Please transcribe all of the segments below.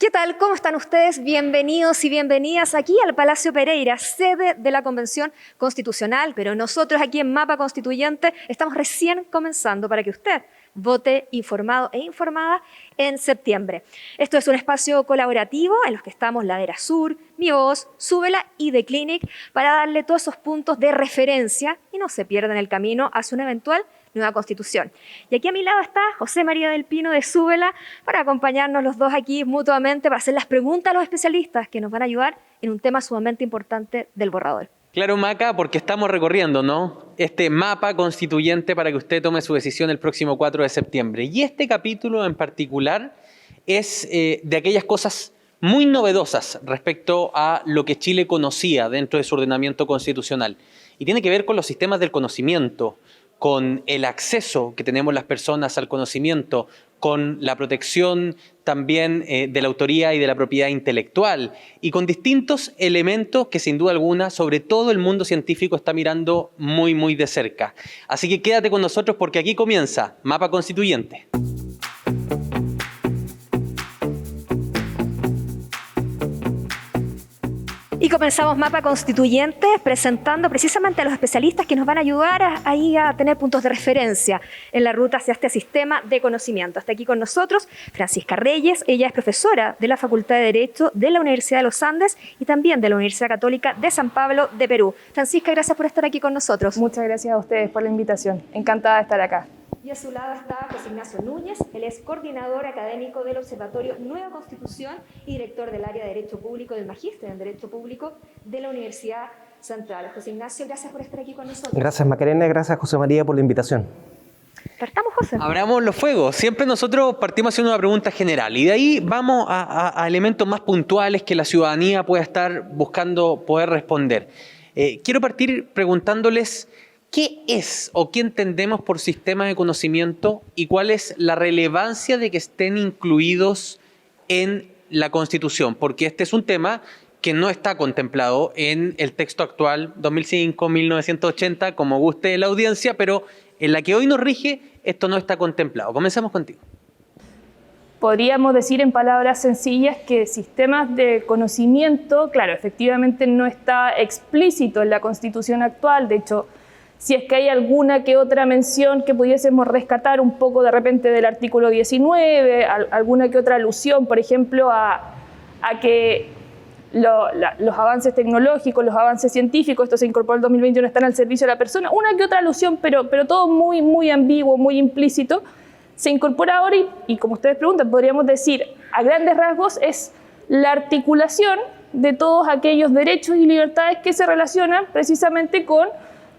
¿Qué tal? ¿Cómo están ustedes? Bienvenidos y bienvenidas aquí al Palacio Pereira, sede de la Convención Constitucional, pero nosotros aquí en Mapa Constituyente estamos recién comenzando para que usted vote informado e informada en septiembre. Esto es un espacio colaborativo en los que estamos Ladera Sur, Mi Voz, Súbela y The Clinic para darle todos esos puntos de referencia y no se pierdan el camino hacia una eventual nueva Constitución. Y aquí a mi lado está José María del Pino de Súbela para acompañarnos los dos aquí mutuamente para hacer las preguntas a los especialistas que nos van a ayudar en un tema sumamente importante del borrador. Claro, Maca, porque estamos recorriendo, ¿no?, este mapa constituyente para que usted tome su decisión el próximo 4 de septiembre. Y este capítulo en particular es de aquellas cosas muy novedosas respecto a lo que Chile conocía dentro de su ordenamiento constitucional. Y tiene que ver con los sistemas del conocimiento, con el acceso que tenemos las personas al conocimiento, con la protección también de la autoría y de la propiedad intelectual, y con distintos elementos que sin duda alguna, sobre todo el mundo científico está mirando muy, muy de cerca. Así que quédate con nosotros porque aquí comienza Mapa Constituyente. Y comenzamos Mapa Constituyente presentando precisamente a los especialistas que nos van a ayudar a tener puntos de referencia en la ruta hacia este sistema de conocimiento. Está aquí con nosotros Francisca Reyes, ella es profesora de la Facultad de Derecho de la Universidad de los Andes y también de la Universidad Católica de San Pablo de Perú. Francisca, gracias por estar aquí con nosotros. Muchas gracias a ustedes por la invitación, encantada de estar acá. Y a su lado está José Ignacio Núñez, él es coordinador académico del Observatorio Nueva Constitución y director del área de Derecho Público del Magíster en Derecho Público de la Universidad Central. José Ignacio, gracias por estar aquí con nosotros. Gracias Macarena, gracias José María por la invitación. Partamos, José. Abramos los fuegos. Siempre nosotros partimos haciendo una pregunta general y de ahí vamos a elementos más puntuales que la ciudadanía pueda estar buscando poder responder. Quiero partir preguntándoles ¿qué es o qué entendemos por sistema de conocimiento y cuál es la relevancia de que estén incluidos en la Constitución? Porque este es un tema que no está contemplado en el texto actual 2005-1980, como guste la audiencia, pero en la que hoy nos rige, esto no está contemplado. Comenzamos contigo. Podríamos decir en palabras sencillas que sistemas de conocimiento, claro, efectivamente no está explícito en la Constitución actual. De hecho, si es que hay alguna que otra mención que pudiésemos rescatar un poco de repente del artículo 19, alguna que otra alusión, por ejemplo, a que los avances tecnológicos, los avances científicos, esto se incorporó en el 2021, están al servicio de la persona, una que otra alusión, pero todo muy, muy ambiguo, muy implícito, se incorpora ahora y como ustedes preguntan, podríamos decir, a grandes rasgos, es la articulación de todos aquellos derechos y libertades que se relacionan precisamente con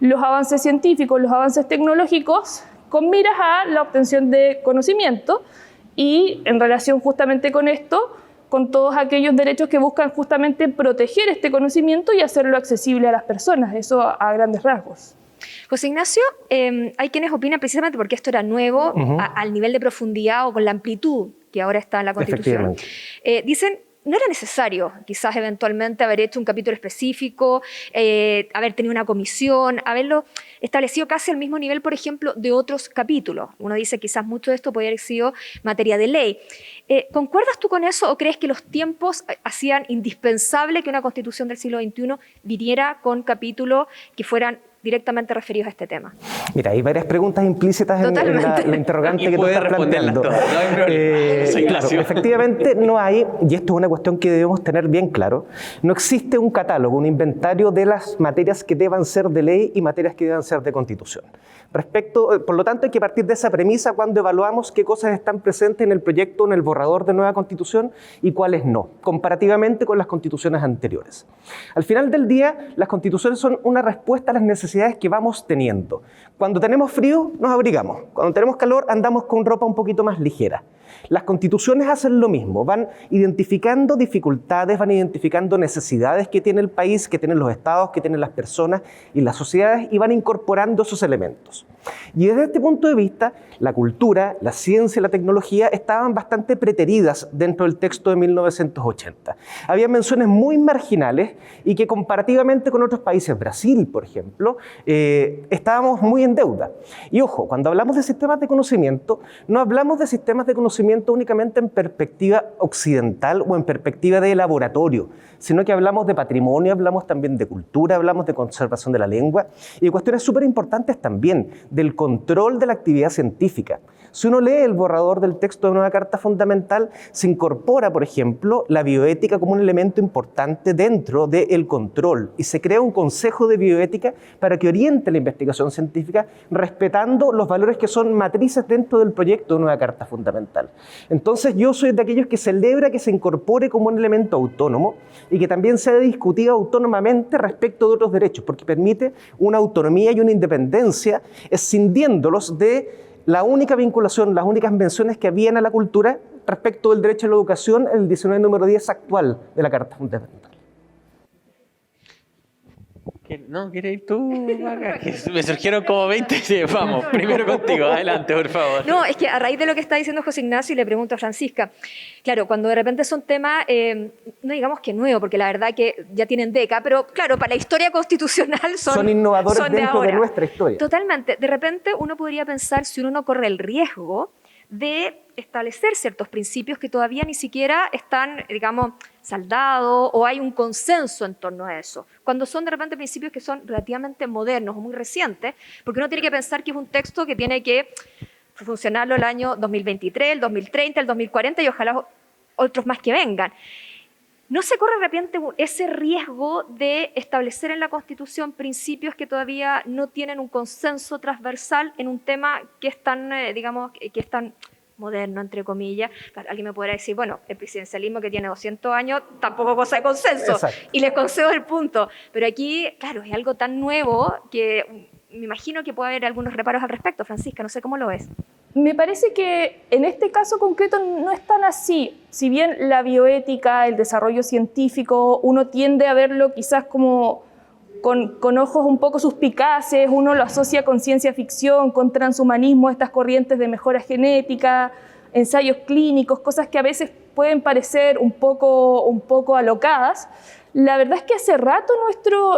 los avances científicos, los avances tecnológicos, con miras a la obtención de conocimiento y en relación justamente con esto, con todos aquellos derechos que buscan justamente proteger este conocimiento y hacerlo accesible a las personas, eso a grandes rasgos. José Ignacio, hay quienes opinan precisamente porque esto era nuevo, al nivel de profundidad o con la amplitud que ahora está en la Constitución. Dicen, no era necesario quizás eventualmente haber hecho un capítulo específico, haber tenido una comisión, haberlo establecido casi al mismo nivel, por ejemplo, de otros capítulos. Uno dice quizás mucho de esto podría haber sido materia de ley. ¿Concuerdas tú con eso o crees que los tiempos hacían indispensable que una Constitución del siglo XXI viniera con capítulos que fueran directamente referidos a este tema? Mira, hay varias preguntas implícitas en la interrogante que tú estás planteando. No hay problema. Claro, efectivamente no hay, y esto es una cuestión que debemos tener bien claro, no existe un catálogo, un inventario de las materias que deban ser de ley y materias que deban ser de Constitución. Por lo tanto, hay que partir de esa premisa cuando evaluamos qué cosas están presentes en el proyecto, en el borrador de nueva Constitución y cuáles no, comparativamente con las constituciones anteriores. Al final del día, las constituciones son una respuesta a las necesidades que vamos teniendo. Cuando tenemos frío, nos abrigamos. Cuando tenemos calor, andamos con ropa un poquito más ligera. Las constituciones hacen lo mismo, van identificando dificultades, van identificando necesidades que tiene el país, que tienen los estados, que tienen las personas y las sociedades y van incorporando esos elementos. Y desde este punto de vista, la cultura, la ciencia y la tecnología estaban bastante preteridas dentro del texto de 1980. Había menciones muy marginales y que comparativamente con otros países, Brasil por ejemplo, estábamos muy en deuda. Y ojo, cuando hablamos de sistemas de conocimiento, no hablamos de sistemas de conocimiento conocimiento únicamente en perspectiva occidental o en perspectiva de laboratorio, sino que hablamos de patrimonio, hablamos también de cultura, hablamos de conservación de la lengua y de cuestiones súper importantes también, del control de la actividad científica. Si uno lee el borrador del texto de Nueva Carta Fundamental, se incorpora, por ejemplo, la bioética como un elemento importante dentro del control y se crea un consejo de bioética para que oriente la investigación científica respetando los valores que son matrices dentro del proyecto de Nueva Carta Fundamental. Entonces yo soy de aquellos que celebra que se incorpore como un elemento autónomo y que también sea discutido autónomamente respecto de otros derechos, porque permite una autonomía y una independencia, escindiéndolos de la única vinculación, las únicas menciones que habían a la cultura respecto del derecho a la educación, el 19 número 10 actual de la Carta Fundamental. ¿No? ¿Quieres ir tú, Maga? Me surgieron como 20. Sí, vamos, primero contigo. Adelante, por favor. No, es que a raíz de lo que está diciendo José Ignacio, y le pregunto a Francisca, claro, cuando de repente son temas, no digamos que nuevo, porque la verdad que ya tienen década, pero claro, para la historia constitucional son innovadores dentro de ahora. nuestra historia. Totalmente. De repente uno podría pensar si uno no corre el riesgo de establecer ciertos principios que todavía ni siquiera están, digamos, saldados o hay un consenso en torno a eso. Cuando son de repente principios que son relativamente modernos o muy recientes, porque uno tiene que pensar que es un texto que tiene que funcionarlo el año 2023, el 2030, el 2040 y ojalá otros más que vengan. ¿No se corre de repente ese riesgo de establecer en la Constitución principios que todavía no tienen un consenso transversal en un tema que es tan, digamos, que es tan moderno, entre comillas? Claro, alguien me podrá decir, bueno, el presidencialismo que tiene 200 años tampoco es cosa de consenso. Exacto. Y les concedo el punto. Pero aquí, claro, es algo tan nuevo que me imagino que puede haber algunos reparos al respecto. Francisca, no sé cómo lo ves. Me parece que en este caso concreto no es tan así. Si bien la bioética, el desarrollo científico, uno tiende a verlo quizás como con ojos un poco suspicaces, uno lo asocia con ciencia ficción, con transhumanismo, estas corrientes de mejora genética, ensayos clínicos, cosas que a veces pueden parecer un poco alocadas. La verdad es que hace rato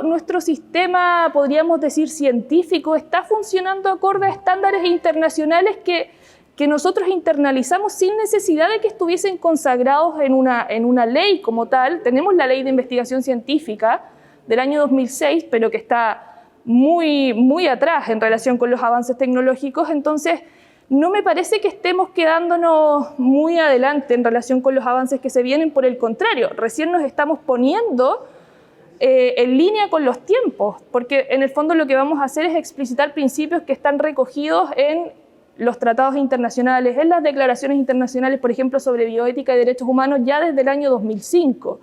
nuestro sistema, podríamos decir científico, está funcionando acorde a estándares internacionales que nosotros internalizamos sin necesidad de que estuviesen consagrados en una ley como tal. Tenemos la Ley de Investigación Científica del año 2006, pero que está muy, muy atrás en relación con los avances tecnológicos. Entonces, no me parece que estemos quedándonos muy adelante en relación con los avances que se vienen. Por el contrario, recién nos estamos poniendo en línea con los tiempos, porque en el fondo lo que vamos a hacer es explicitar principios que están recogidos en los tratados internacionales, en las declaraciones internacionales, por ejemplo, sobre bioética y derechos humanos, ya desde el año 2005.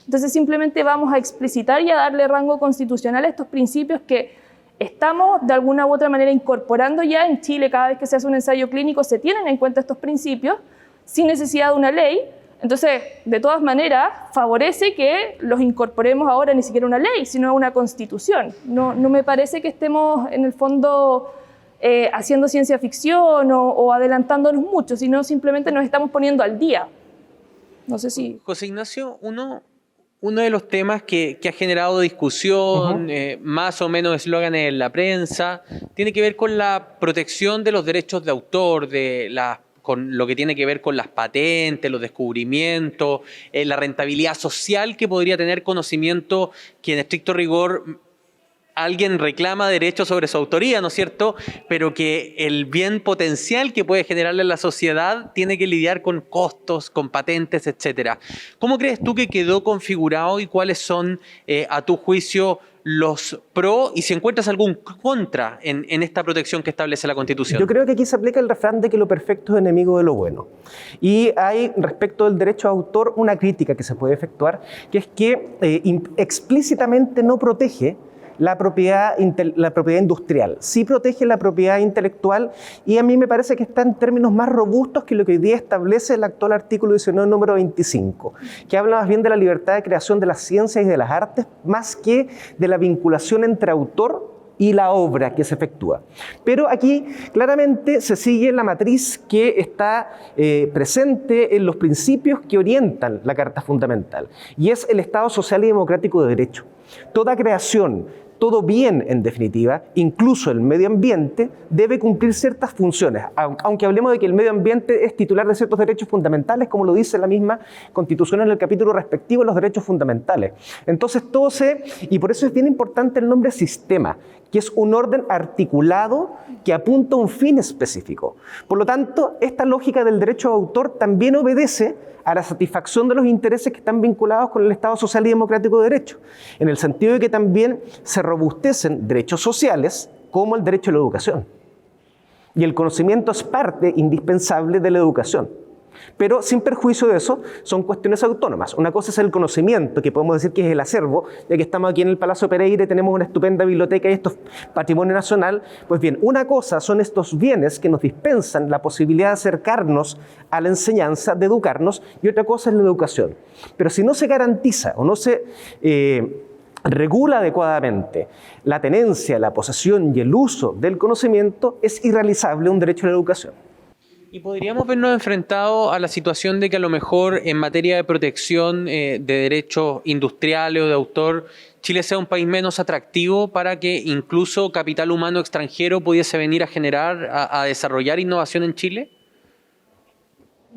Entonces simplemente vamos a explicitar y a darle rango constitucional a estos principios que estamos de alguna u otra manera incorporando ya en Chile. Cada vez que se hace un ensayo clínico se tienen en cuenta estos principios sin necesidad de una ley. Entonces, de todas maneras, favorece que los incorporemos ahora ni siquiera una ley, sino una constitución. No me parece que estemos en el fondo haciendo ciencia ficción o adelantándonos mucho, sino simplemente nos estamos poniendo al día. No sé si... José Ignacio, uno de los temas que ha generado discusión, más o menos eslóganes en la prensa, tiene que ver con la protección de los derechos de autor, con lo que tiene que ver con las patentes, los descubrimientos, la rentabilidad social que podría tener conocimiento que en estricto rigor alguien reclama derechos sobre su autoría, ¿no es cierto? Pero que el bien potencial que puede generarle a la sociedad tiene que lidiar con costos, con patentes, etcétera. ¿Cómo crees tú que quedó configurado y cuáles son, a tu juicio, los pro y si encuentras algún contra en esta protección que establece la Constitución? Yo creo que aquí se aplica el refrán de que lo perfecto es enemigo de lo bueno. Y hay, respecto del derecho de autor, una crítica que se puede efectuar, que es que explícitamente no protege la propiedad industrial. Sí protege la propiedad intelectual y a mí me parece que está en términos más robustos que lo que hoy día establece el actual artículo 19, número 25, que habla más bien de la libertad de creación de las ciencias y de las artes, más que de la vinculación entre autor y la obra que se efectúa. Pero aquí claramente se sigue la matriz que está presente en los principios que orientan la Carta Fundamental, y es el Estado social y democrático de derecho. Toda creación, todo bien, en definitiva, incluso el medio ambiente, debe cumplir ciertas funciones, aunque hablemos de que el medio ambiente es titular de ciertos derechos fundamentales, como lo dice la misma Constitución en el capítulo respectivo de los derechos fundamentales. Entonces, y por eso es bien importante el nombre sistema, que es un orden articulado que apunta a un fin específico. Por lo tanto, esta lógica del derecho de autor también obedece a la satisfacción de los intereses que están vinculados con el Estado social y democrático de derecho, en el sentido de que también se robustecen derechos sociales como el derecho a la educación. Y el conocimiento es parte indispensable de la educación. Pero sin perjuicio de eso, son cuestiones autónomas. Una cosa es el conocimiento, que podemos decir que es el acervo, ya que estamos aquí en el Palacio Pereira y tenemos una estupenda biblioteca y esto es patrimonio nacional. Pues bien, una cosa son estos bienes que nos dispensan la posibilidad de acercarnos a la enseñanza, de educarnos, y otra cosa es la educación. Pero si no se garantiza o no se regula adecuadamente la tenencia, la posesión y el uso del conocimiento, es irrealizable un derecho a la educación. ¿Y podríamos vernos enfrentados a la situación de que a lo mejor en materia de protección de derechos industriales o de autor, Chile sea un país menos atractivo para que incluso capital humano extranjero pudiese venir a generar, a desarrollar innovación en Chile?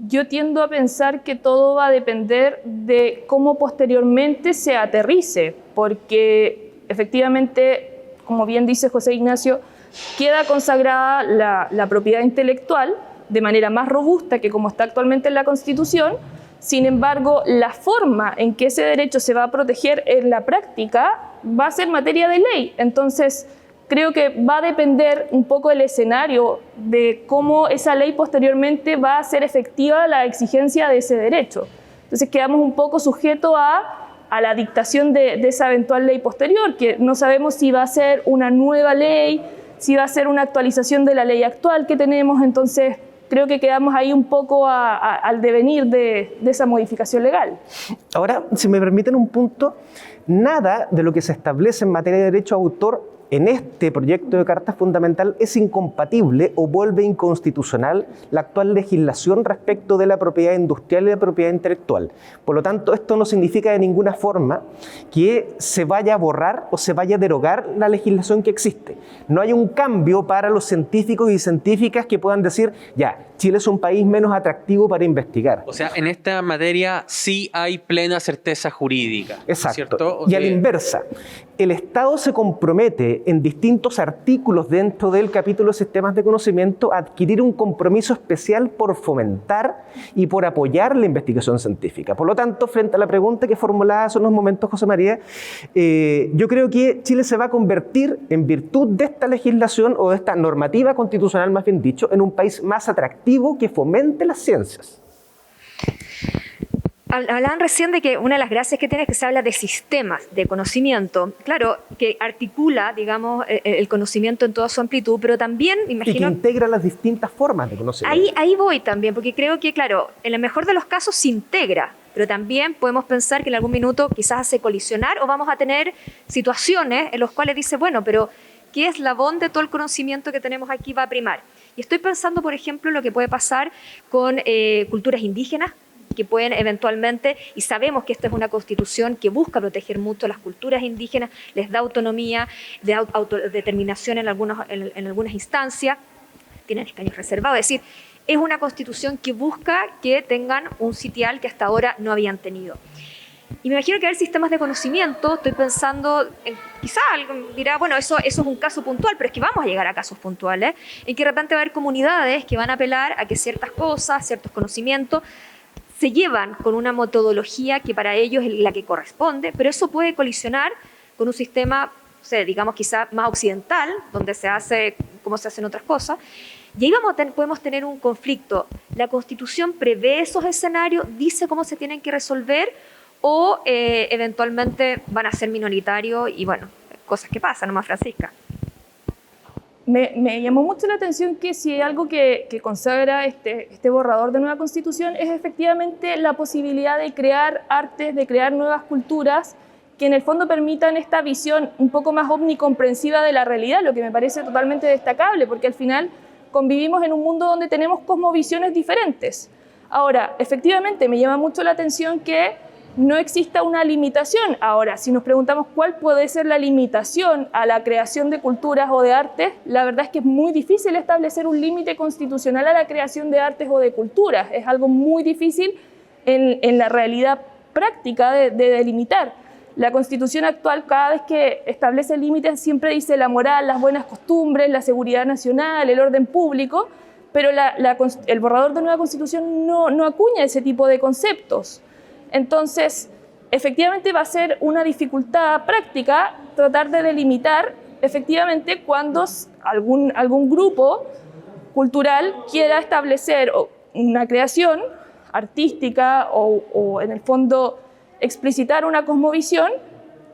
Yo tiendo a pensar que todo va a depender de cómo posteriormente se aterrice, porque efectivamente, como bien dice José Ignacio, queda consagrada la propiedad intelectual de manera más robusta que como está actualmente en la Constitución. Sin embargo, la forma en que ese derecho se va a proteger en la práctica va a ser materia de ley. Entonces, creo que va a depender un poco el escenario de cómo esa ley posteriormente va a hacer efectiva la exigencia de ese derecho. Entonces, quedamos un poco sujetos a la dictación de esa eventual ley posterior, que no sabemos si va a ser una nueva ley, si va a ser una actualización de la ley actual que tenemos. Entonces, creo que quedamos ahí un poco al devenir de esa modificación legal. Ahora, si me permiten un punto, nada de lo que se establece en materia de derecho a autor en este proyecto de Carta Fundamental es incompatible o vuelve inconstitucional la actual legislación respecto de la propiedad industrial y la propiedad intelectual. Por lo tanto, esto no significa de ninguna forma que se vaya a borrar o se vaya a derogar la legislación que existe. No hay un cambio para los científicos y científicas que puedan decir, ya, Chile es un país menos atractivo para investigar. O sea, en esta materia sí hay plena certeza jurídica. Exacto. ¿Cierto? Y a la inversa, el Estado se compromete en distintos artículos dentro del capítulo de sistemas de conocimiento a adquirir un compromiso especial por fomentar y por apoyar la investigación científica. Por lo tanto, frente a la pregunta que formulaba hace unos momentos José María, yo creo que Chile se va a convertir, en virtud de esta legislación o de esta normativa constitucional, más bien dicho, en un país más atractivo que fomente las ciencias. Hablaban recién de que una de las gracias que tiene es que se habla de sistemas de conocimiento, claro, que articula, digamos, el conocimiento en toda su amplitud, pero también, imagino... Y que integra las distintas formas de conocimiento. Ahí voy también, porque creo que, claro, en el mejor de los casos se integra, pero también podemos pensar que en algún minuto quizás hace colisionar o vamos a tener situaciones en las cuales dice, bueno, pero ¿qué eslabón de todo el conocimiento que tenemos aquí va a primar? Y estoy pensando, por ejemplo, en lo que puede pasar con culturas indígenas, que pueden eventualmente, y sabemos que esta es una constitución que busca proteger mucho las culturas indígenas, les da autonomía, de autodeterminación en algunas instancias, tienen escaños reservados, es decir, es una constitución que busca que tengan un sitial que hasta ahora no habían tenido. Y me imagino que hay sistemas de conocimiento, estoy pensando, quizá alguien dirá, bueno, eso es un caso puntual, pero es que vamos a llegar a casos puntuales, en que de repente va a haber comunidades que van a apelar a que ciertas cosas, ciertos conocimientos, se llevan con una metodología que para ellos es la que corresponde, pero eso puede colisionar con un sistema, no sé, digamos quizá más occidental, donde se hace como se hacen otras cosas, y ahí podemos tener un conflicto. ¿La Constitución prevé esos escenarios, dice cómo se tienen que resolver, o eventualmente van a ser minoritarios y bueno, cosas que pasan, nomás Francisca? Me llamó mucho la atención que si hay algo que consagra este borrador de nueva Constitución es efectivamente la posibilidad de crear artes, de crear nuevas culturas que en el fondo permitan esta visión un poco más omnicomprensiva de la realidad, lo que me parece totalmente destacable, porque al final convivimos en un mundo donde tenemos cosmovisiones diferentes. Ahora, efectivamente, me llama mucho la atención que no exista una limitación. Ahora, si nos preguntamos cuál puede ser la limitación a la creación de culturas o de artes, la verdad es que es muy difícil establecer un límite constitucional a la creación de artes o de culturas. Es algo muy difícil en la realidad práctica de delimitar. La Constitución actual, cada vez que establece límites, siempre dice la moral, las buenas costumbres, la seguridad nacional, el orden público, pero el borrador de nueva Constitución no acuña ese tipo de conceptos. Entonces, efectivamente va a ser una dificultad práctica tratar de delimitar efectivamente cuando algún grupo cultural quiera establecer una creación artística o en el fondo explicitar una cosmovisión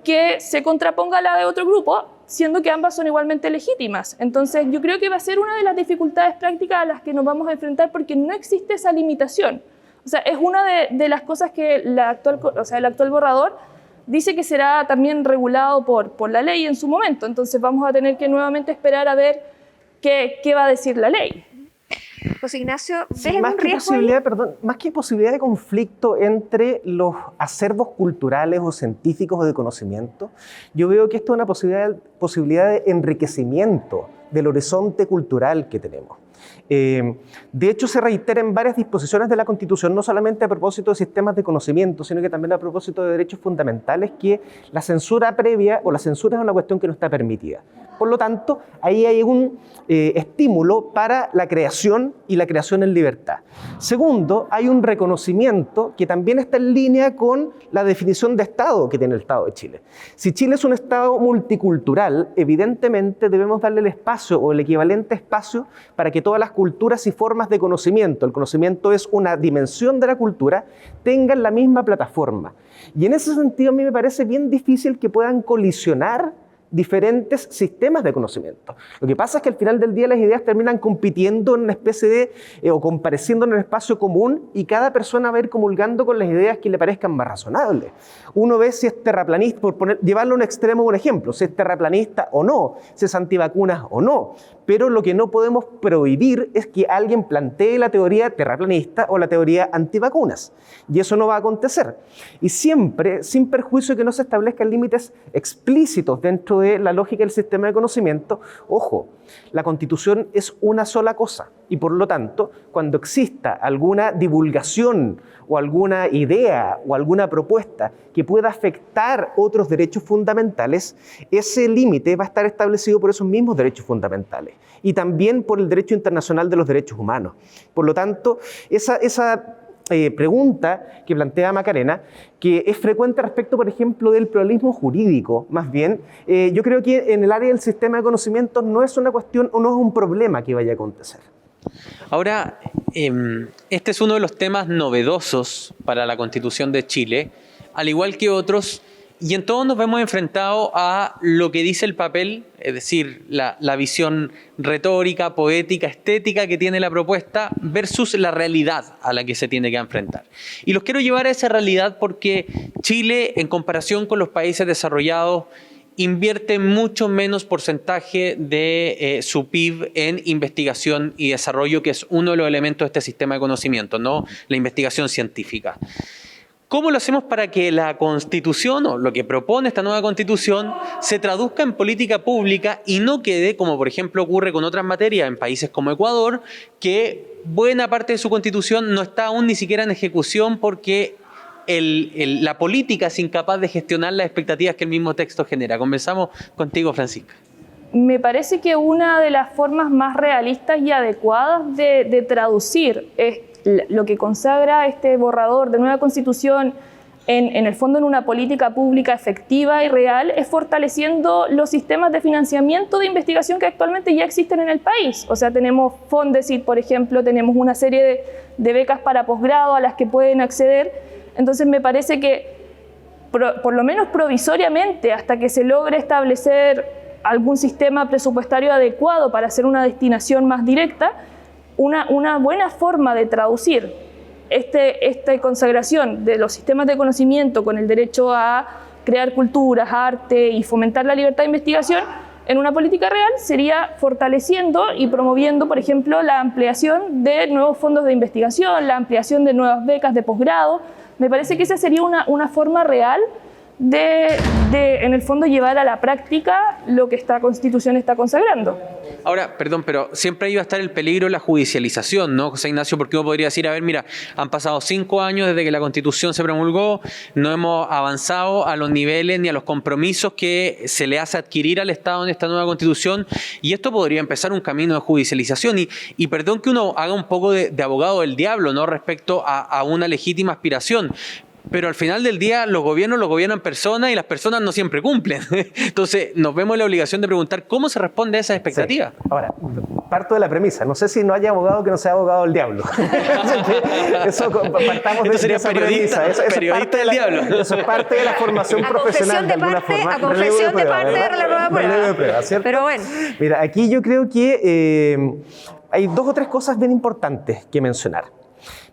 que se contraponga a la de otro grupo, siendo que ambas son igualmente legítimas. Entonces, yo creo que va a ser una de las dificultades prácticas a las que nos vamos a enfrentar porque no existe esa limitación. O sea, es una de las cosas que el actual borrador dice que será también regulado por la ley en su momento. Entonces, vamos a tener que nuevamente esperar a ver qué va a decir la ley. José Ignacio, ¿ves Sí, algún riesgo ahí? más que posibilidad de conflicto entre los acervos culturales o científicos o de conocimiento, yo veo que esto es una posibilidad de enriquecimiento del horizonte cultural que tenemos. De hecho, se reitera en varias disposiciones de la Constitución, no solamente a propósito de sistemas de conocimiento, sino que también a propósito de derechos fundamentales, que la censura previa o la censura es una cuestión que no está permitida. Por lo tanto, ahí hay un estímulo para la creación y la creación en libertad. Segundo, hay un reconocimiento que también está en línea con la definición de Estado que tiene el Estado de Chile. Si Chile es un Estado multicultural, evidentemente debemos darle el espacio o el equivalente espacio para que todas las culturas y formas de conocimiento, el conocimiento es una dimensión de la cultura, tengan la misma plataforma. Y en ese sentido a mí me parece bien difícil que puedan colisionar diferentes sistemas de conocimiento. Lo que pasa es que al final del día las ideas terminan compitiendo en una especie de, o compareciendo en un espacio común y cada persona va a ir comulgando con las ideas que le parezcan más razonables. Uno ve si es terraplanista, llevarlo a un extremo un ejemplo, si es terraplanista o no, si es antivacunas o no. Pero lo que no podemos prohibir es que alguien plantee la teoría terraplanista o la teoría antivacunas. Y eso no va a acontecer. Y siempre, sin perjuicio de que no se establezcan límites explícitos dentro de la lógica del sistema de conocimiento, ojo, la Constitución es una sola cosa. Y por lo tanto, cuando exista alguna divulgación o alguna idea o alguna propuesta que pueda afectar otros derechos fundamentales, ese límite va a estar establecido por esos mismos derechos fundamentales y también por el derecho internacional de los derechos humanos. Por lo tanto, esa pregunta que plantea Macarena, que es frecuente respecto, por ejemplo, del pluralismo jurídico, más bien, yo creo que en el área del sistema de conocimientos no es una cuestión o no es un problema que vaya a acontecer. Ahora, este es uno de los temas novedosos para la Constitución de Chile, al igual que otros, y en todos nos vemos enfrentados a lo que dice el papel, es decir, la visión retórica, poética, estética que tiene la propuesta versus la realidad a la que se tiene que enfrentar. Y los quiero llevar a esa realidad porque Chile, en comparación con los países desarrollados, invierte mucho menos porcentaje de su PIB en investigación y desarrollo, que es uno de los elementos de este sistema de conocimiento, ¿no? La investigación científica. ¿Cómo lo hacemos para que la Constitución o lo que propone esta nueva Constitución se traduzca en política pública y no quede, como por ejemplo ocurre con otras materias en países como Ecuador, que buena parte de su Constitución no está aún ni siquiera en ejecución porque la política es incapaz de gestionar las expectativas que el mismo texto genera? Comenzamos contigo, Francisca. Me parece que una de las formas más realistas y adecuadas de traducir lo que consagra este borrador de nueva Constitución en el fondo en una política pública efectiva y real es fortaleciendo los sistemas de financiamiento de investigación que actualmente ya existen en el país. O sea, tenemos Fondesit, por ejemplo, tenemos una serie de becas para posgrado a las que pueden acceder. Entonces me parece que por lo menos provisoriamente, hasta que se logre establecer algún sistema presupuestario adecuado para hacer una destinación más directa, una buena forma de traducir esta consagración de los sistemas de conocimiento con el derecho a crear culturas, arte y fomentar la libertad de investigación en una política real sería fortaleciendo y promoviendo, por ejemplo, la ampliación de nuevos fondos de investigación, la ampliación de nuevas becas de posgrado, Me parece que esa sería una forma real de, en el fondo, llevar a la práctica lo que esta Constitución está consagrando. Ahora, perdón, pero siempre iba a estar el peligro de la judicialización, ¿no, José Ignacio? Porque uno podría decir, a ver, mira, han pasado 5 años desde que la Constitución se promulgó, no hemos avanzado a los niveles ni a los compromisos que se le hace adquirir al Estado en esta nueva Constitución, y esto podría empezar un camino de judicialización. Y perdón que uno haga un poco de abogado del diablo, ¿no?, respecto a una legítima aspiración. Pero al final del día los gobiernos los gobiernan personas y las personas no siempre cumplen. Entonces nos vemos en la obligación de preguntar cómo se responde a esas expectativas. Sí. Ahora, parto de la premisa. No sé si no haya abogado que no sea abogado del diablo. Eso partamos de esa premisa. Eso periodista del diablo. Eso es parte de la formación profesional de alguna forma. A confesión de parte de la prueba. ¿Cierto? Pero bueno. Mira, aquí yo creo que hay 2 o 3 cosas bien importantes que mencionar.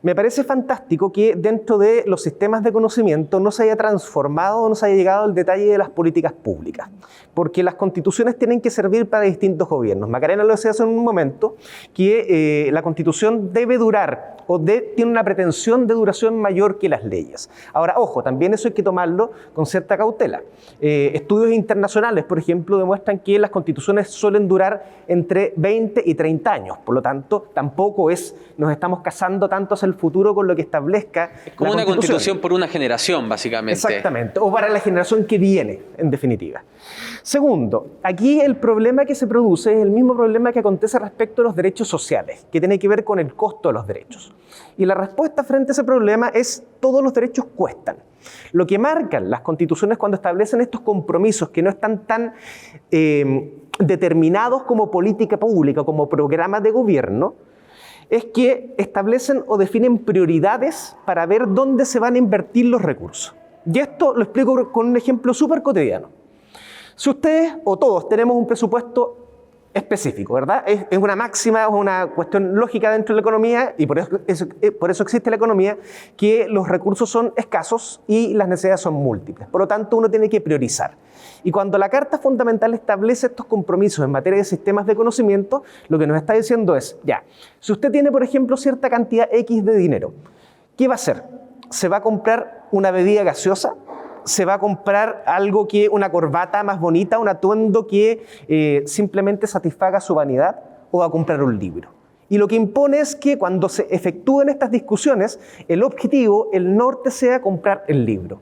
Me parece fantástico que dentro de los sistemas de conocimiento no se haya transformado, no se haya llegado al detalle de las políticas públicas, porque las constituciones tienen que servir para distintos gobiernos. Macarena lo decía hace un momento, que la constitución debe durar o tiene una pretensión de duración mayor que las leyes. Ahora, ojo, también eso hay que tomarlo con cierta cautela. Estudios internacionales, por ejemplo, demuestran que las constituciones suelen durar entre 20 y 30 años. Por lo tanto, tampoco nos estamos casando tanto hacia el futuro con lo que establezca es como una constitución por una generación, básicamente. Exactamente, o para la generación que viene, en definitiva. Segundo, aquí el problema que se produce es el mismo problema que acontece respecto a los derechos sociales, que tiene que ver con el costo de los derechos. Y la respuesta frente a ese problema es: todos los derechos cuestan. Lo que marcan las constituciones cuando establecen estos compromisos que no están tan determinados como política pública, como programa de gobierno, es que establecen o definen prioridades para ver dónde se van a invertir los recursos. Y esto lo explico con un ejemplo súper cotidiano. Si ustedes o todos tenemos un presupuesto específico, ¿verdad? Es una máxima, es una cuestión lógica dentro de la economía, y por eso existe la economía, que los recursos son escasos y las necesidades son múltiples. Por lo tanto, uno tiene que priorizar. Y cuando la Carta Fundamental establece estos compromisos en materia de sistemas de conocimiento, lo que nos está diciendo es, ya, si usted tiene, por ejemplo, cierta cantidad X de dinero, ¿qué va a hacer? ¿Se va a comprar una bebida gaseosa? ¿Se va a comprar una corbata más bonita, un atuendo que simplemente satisfaga su vanidad? ¿O va a comprar un libro? Y lo que impone es que cuando se efectúen estas discusiones, el objetivo, el norte, sea comprar el libro.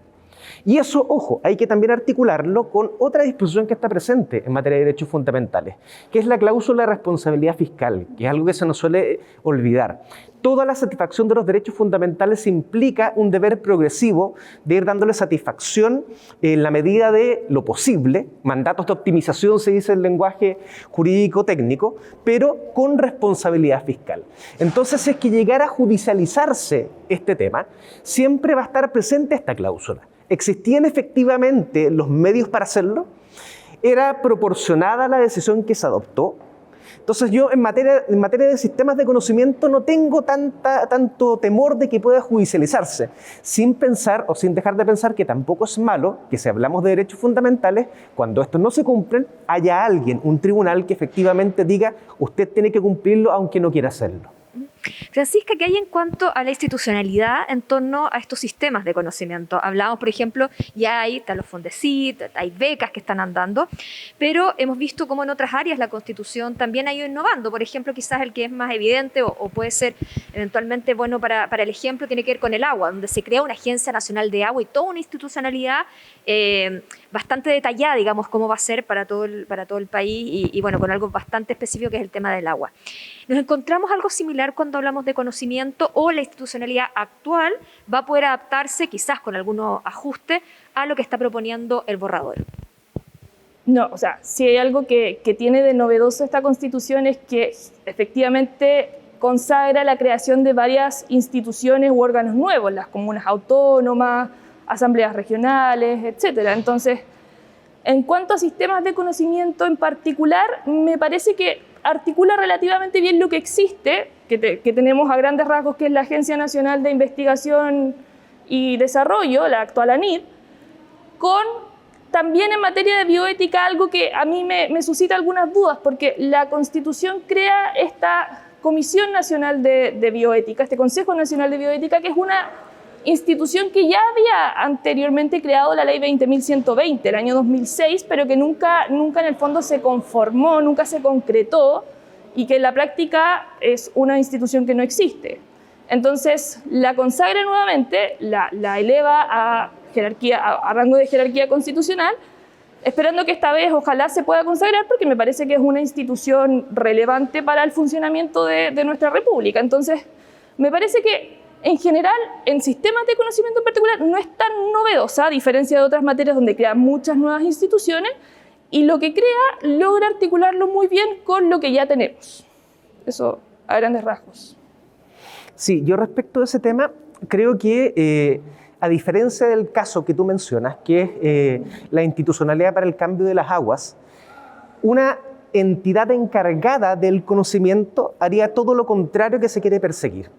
Y eso, ojo, hay que también articularlo con otra disposición que está presente en materia de derechos fundamentales, que es la cláusula de responsabilidad fiscal, que es algo que se nos suele olvidar. Toda la satisfacción de los derechos fundamentales implica un deber progresivo de ir dándole satisfacción en la medida de lo posible, mandatos de optimización se dice en lenguaje jurídico técnico, pero con responsabilidad fiscal. Entonces, si es que llegara a judicializarse este tema, siempre va a estar presente esta cláusula. ¿Existían efectivamente los medios para hacerlo? ¿Era proporcionada la decisión que se adoptó? Entonces yo en materia de sistemas de conocimiento no tengo tanto temor de que pueda judicializarse, sin pensar o sin dejar de pensar que tampoco es malo que si hablamos de derechos fundamentales, cuando estos no se cumplen, haya alguien, un tribunal que efectivamente diga usted tiene que cumplirlo aunque no quiera hacerlo. Francisca, ¿qué hay en cuanto a la institucionalidad en torno a estos sistemas de conocimiento? Hablamos, por ejemplo, ya están los Fondesit, hay becas que están andando, pero hemos visto cómo en otras áreas la Constitución también ha ido innovando. Por ejemplo, quizás el que es más evidente o puede ser eventualmente bueno para el ejemplo tiene que ver con el agua, donde se crea una Agencia Nacional de Agua y toda una institucionalidad bastante detallada, digamos, cómo va a ser para todo el país y bueno, con algo bastante específico que es el tema del agua. ¿Nos encontramos algo similar cuando hablamos de conocimiento o la institucionalidad actual va a poder adaptarse, quizás con algunos ajustes, a lo que está proponiendo el borrador? No, o sea, si hay algo que tiene de novedoso esta Constitución es que efectivamente consagra la creación de varias instituciones u órganos nuevos, las comunas autónomas, asambleas regionales, etcétera. Entonces, en cuanto a sistemas de conocimiento en particular, me parece que articula relativamente bien lo que existe, que tenemos a grandes rasgos, que es la Agencia Nacional de Investigación y Desarrollo, la actual ANID, con también en materia de bioética algo que a mí me suscita algunas dudas, porque la Constitución crea esta Comisión Nacional de Bioética, este Consejo Nacional de Bioética, que es una institución que ya había anteriormente creado la ley 20.120, el año 2006, pero que nunca en el fondo se conformó, nunca se concretó, y que en la práctica es una institución que no existe. Entonces, la consagra nuevamente, la eleva a rango de jerarquía constitucional, esperando que esta vez ojalá se pueda consagrar, porque me parece que es una institución relevante para el funcionamiento de nuestra república. Entonces, me parece que en general, en sistemas de conocimiento en particular, no es tan novedosa, a diferencia de otras materias donde crean muchas nuevas instituciones, y lo que crea logra articularlo muy bien con lo que ya tenemos. Eso a grandes rasgos. Sí, yo respecto a ese tema, creo que a diferencia del caso que tú mencionas, que es la institucionalidad para el cambio de las aguas, una entidad encargada del conocimiento haría todo lo contrario que se quiere perseguir.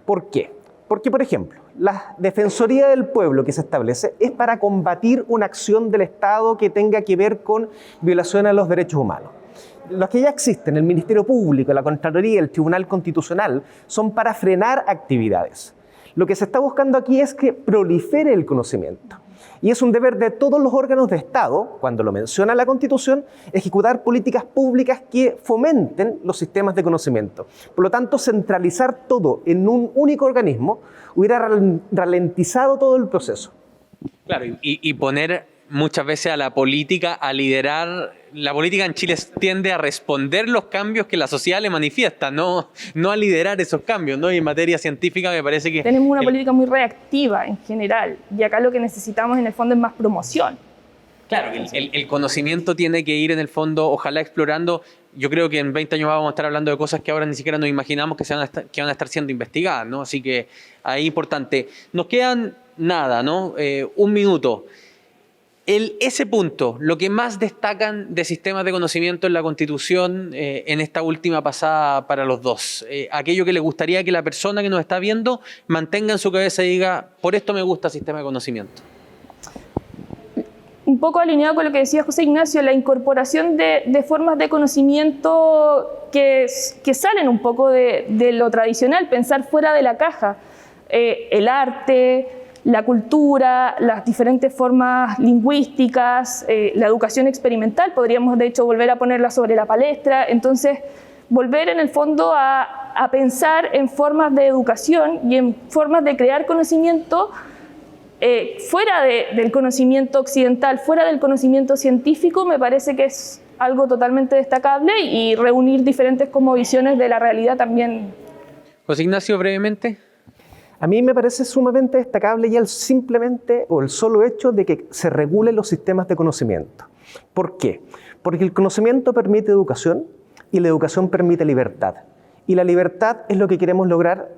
¿Por qué? Porque, por ejemplo, la Defensoría del Pueblo que se establece es para combatir una acción del Estado que tenga que ver con violación a los derechos humanos. Los que ya existen, el Ministerio Público, la Contraloría, el Tribunal Constitucional, son para frenar actividades. Lo que se está buscando aquí es que prolifere el conocimiento. Y es un deber de todos los órganos de Estado, cuando lo menciona la Constitución, ejecutar políticas públicas que fomenten los sistemas de conocimiento. Por lo tanto, centralizar todo en un único organismo hubiera ralentizado todo el proceso. Claro, y poner muchas veces a la política a liderar. La política en Chile tiende a responder los cambios que la sociedad le manifiesta, no a liderar esos cambios, ¿no? Y en materia científica me parece que... Tenemos una política muy reactiva en general, y acá lo que necesitamos en el fondo es más promoción. Claro, el conocimiento tiene que ir en el fondo, ojalá explorando. Yo creo que en 20 años vamos a estar hablando de cosas que ahora ni siquiera nos imaginamos que van a estar siendo investigadas, ¿no? Así que ahí importante. Nos quedan nada, ¿no? Un minuto. Ese punto, lo que más destacan de sistemas de conocimiento en la Constitución en esta última pasada para los dos, aquello que le gustaría que la persona que nos está viendo mantenga en su cabeza y diga, por esto me gusta el sistema de conocimiento. Un poco alineado con lo que decía José Ignacio, la incorporación de formas de conocimiento que salen un poco de lo tradicional, pensar fuera de la caja, el arte, la cultura, las diferentes formas lingüísticas, la educación experimental, podríamos de hecho volver a ponerla sobre la palestra. Entonces, volver en el fondo a pensar en formas de educación y en formas de crear conocimiento fuera del conocimiento occidental, fuera del conocimiento científico, me parece que es algo totalmente destacable, y reunir diferentes como visiones de la realidad también. José Ignacio, brevemente. A mí me parece sumamente destacable ya el solo hecho de que se regulen los sistemas de conocimiento. ¿Por qué? Porque el conocimiento permite educación y la educación permite libertad. Y la libertad es lo que queremos lograr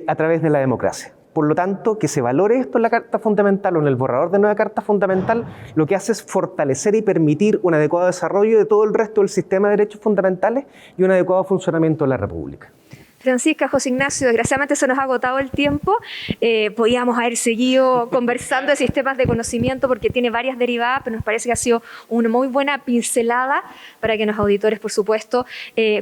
a través de la democracia. Por lo tanto, que se valore esto en la Carta Fundamental o en el borrador de nueva Carta Fundamental, lo que hace es fortalecer y permitir un adecuado desarrollo de todo el resto del sistema de derechos fundamentales y un adecuado funcionamiento de la República. Francisca, José Ignacio, desgraciadamente se nos ha agotado el tiempo. Podíamos haber seguido conversando de sistemas de conocimiento porque tiene varias derivadas, pero nos parece que ha sido una muy buena pincelada para que los auditores, por supuesto,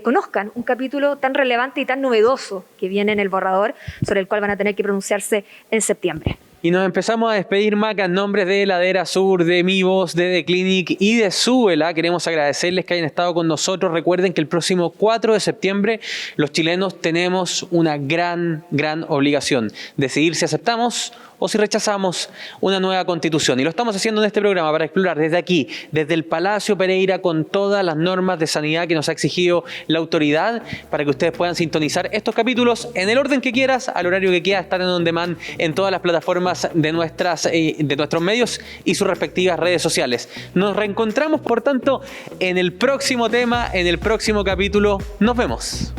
conozcan un capítulo tan relevante y tan novedoso que viene en el borrador, sobre el cual van a tener que pronunciarse en septiembre. Y nos empezamos a despedir, Maca, en nombres de Ladera Sur, de Mi Voz, de The Clinic y de Súbela. Queremos agradecerles que hayan estado con nosotros. Recuerden que el próximo 4 de septiembre los chilenos tenemos una gran obligación: decidir si aceptamos o si rechazamos una nueva constitución. Y lo estamos haciendo en este programa para explorar desde aquí, desde el Palacio Pereira, con todas las normas de sanidad que nos ha exigido la autoridad, para que ustedes puedan sintonizar estos capítulos en el orden que quieras, al horario que quieras, estar en on demand en todas las plataformas de nuestros medios y sus respectivas redes sociales. Nos reencontramos, por tanto, en el próximo tema, en el próximo capítulo. Nos vemos.